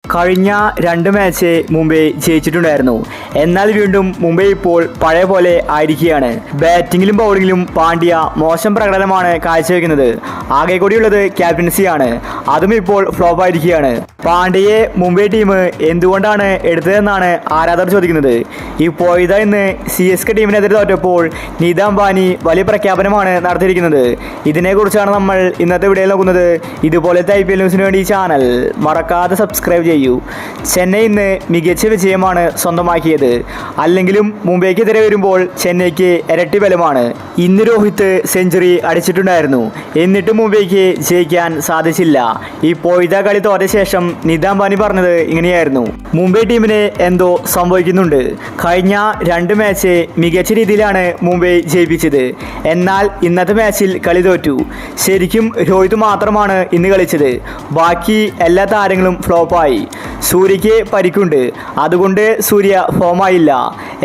കഴിഞ്ഞ 2 മാച്ച് മുംബൈ ജയിച്ചിട്ടുണ്ടായിരുന്നു. എന്നാൽ വീണ്ടും മുംബൈ ഇപ്പോൾ പഴയ പോലെ ആയിരിക്കുകയാണ്. ബാറ്റിങ്ങിലും ബൗളിങ്ങിലും പാണ്ഡ്യ മോശം പ്രകടനമാണ് കാഴ്ചവെക്കുന്നത്. ആകെ കൂടിയുള്ളത് ക്യാപ്റ്റൻസിയാണ്, അതും ഇപ്പോൾ ഫ്ലോപ്പ് ആയിരിക്കുകയാണ്. പാണ്ഡ്യയെ മുംബൈ ടീം എന്തുകൊണ്ടാണ് എടുത്തതെന്നാണ് ആരാധകർ ചോദിക്കുന്നത്. ഇപ്പോഴിതാ ഇന്ന് CSK ടീമിനെതിരെ തോറ്റപ്പോൾ നീത അംബാനി വലിയ പ്രഖ്യാപനമാണ് നടത്തിയിരിക്കുന്നത്. ഇതിനെക്കുറിച്ചാണ് നമ്മൾ ഇന്നത്തെ വീഡിയോയിൽ നോക്കുന്നത്. ഇതുപോലത്തെ IPL ന്യൂസിന് വേണ്ടി ഈ ചാനൽ മറക്കാതെ സബ്സ്ക്രൈബ് ചെയ്യൂ. ചെന്നൈ ഇന്ന് മികച്ച വിജയമാണ് സ്വന്തമാക്കിയത്. അല്ലെങ്കിലും മുംബൈക്കെതിരെ വരുമ്പോൾ ചെന്നൈക്ക് ഇരട്ടി ബലമാണ്. ഇന്ന് രോഹിത് സെഞ്ചുറി അടിച്ചിട്ടുണ്ടായിരുന്നു, എന്നിട്ടും മുംബൈക്ക് ജയിക്കാൻ സാധിച്ചില്ല. ഇപ്പോഴത്തെ കളി തോറ്റ ശേഷം നീത അംബാനി പറഞ്ഞത് ഇങ്ങനെയായിരുന്നു: മുംബൈ ടീമിന് എന്തോ സംഭവിക്കുന്നുണ്ട്. കഴിഞ്ഞ 2 മാച്ച് മികച്ച രീതിയിലാണ് മുംബൈ ജയിപ്പിച്ചത്, എന്നാൽ ഇന്നത്തെ മാച്ചിൽ കളി തോറ്റു. ശരിക്കും രോഹിത് മാത്രമാണ് ഇന്ന് കളിച്ചത്, ബാക്കി എല്ലാ താരങ്ങളും ഫ്ലോപ്പായി. സൂര്യയ്ക്ക് പരിക്കുണ്ട്, അതുകൊണ്ട് സൂര്യ ഫോമായില്ല.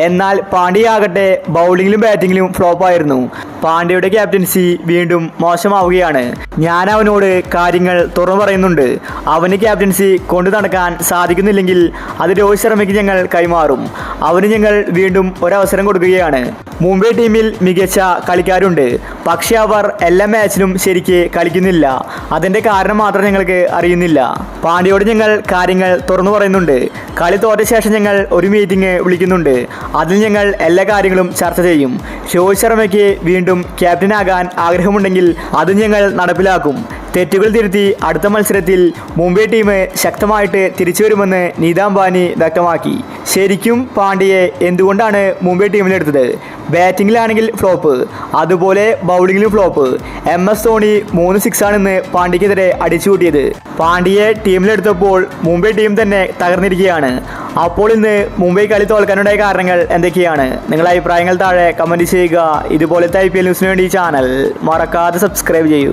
എന്നാൽ പാണ്ഡ്യയാകട്ടെ ബൗളിങ്ങിലും ബാറ്റിങ്ങിലും ഫ്ലോപ്പായിരുന്നു. പാണ്ഡ്യയുടെ ക്യാപ്റ്റൻസി വീണ്ടും മോശമാവുകയാണ്. ഞാൻ അവനോട് കാര്യങ്ങൾ തുറന്നു പറയുന്നുണ്ട്. അവന് ക്യാപ്റ്റൻസി കൊണ്ടു നടക്കാൻ സാധിക്കുന്നില്ലെങ്കിൽ അത് രോഹിത് ശർമ്മയ്ക്ക് ഞങ്ങൾ കൈമാറും. അവന് ഞങ്ങൾ വീണ്ടും ഒരവസരം കൊടുക്കുകയാണ്. മുംബൈ ടീമിൽ മികച്ച കളിക്കാരുണ്ട്, പക്ഷേ അവർ എല്ലാ മാച്ചിലും ശരിക്ക് കളിക്കുന്നില്ല. അതിൻ്റെ കാരണം മാത്രം ഞങ്ങൾക്ക് അറിയുന്നില്ല. പാണ്ഡ്യയോട് ഞങ്ങൾ കാര്യങ്ങൾ തുറന്നു പറയുന്നുണ്ട്. കളി തോറ്റ ശേഷം ഞങ്ങൾ ഒരു മീറ്റിംഗ് വിളിക്കുന്നുണ്ട്. അതിൽ ഞങ്ങൾ എല്ലാ കാര്യങ്ങളും ചർച്ച ചെയ്യും. രോഹിത് ശർമ്മയ്ക്ക് വീണ്ടും ക്യാപ്റ്റനാകാൻ ആഗ്രഹമുണ്ടെങ്കിൽ അത് ഞങ്ങൾ നടപ്പിലാക്കും. തെറ്റുകൾ തിരുത്തി അടുത്ത മത്സരത്തിൽ മുംബൈ ടീം ശക്തമായിട്ട് തിരിച്ചു വരുമെന്ന് നീത അംബാനി വ്യക്തമാക്കി. ശരിക്കും പാണ്ഡ്യയെ എന്തുകൊണ്ടാണ് മുംബൈ ടീമിലെടുത്തത്? ബാറ്റിങ്ങിലാണെങ്കിൽ ഫ്ലോപ്പ്, അതുപോലെ ബൗളിങ്ങിലും ഫ്ലോപ്പ്. MS ധോണി 3 6 പാണ്ഡ്യക്കെതിരെ അടിച്ചു കൂട്ടിയത്. പാണ്ഡ്യയെ ടീമിലെടുത്തപ്പോൾ മുംബൈ ടീം തന്നെ തകർന്നിരിക്കുകയാണ്. അപ്പോൾ ഇന്ന് മുംബൈ കളി തോൽക്കാനുണ്ടായ കാരണങ്ങൾ എന്തൊക്കെയാണ്? നിങ്ങളുടെ അഭിപ്രായങ്ങൾ താഴെ കമൻറ്റ് ചെയ്യുക. ഇതുപോലത്തെ IPL ന്യൂസിന് വേണ്ടി ഈ ചാനൽ മറക്കാതെ സബ്സ്ക്രൈബ് ചെയ്യൂ.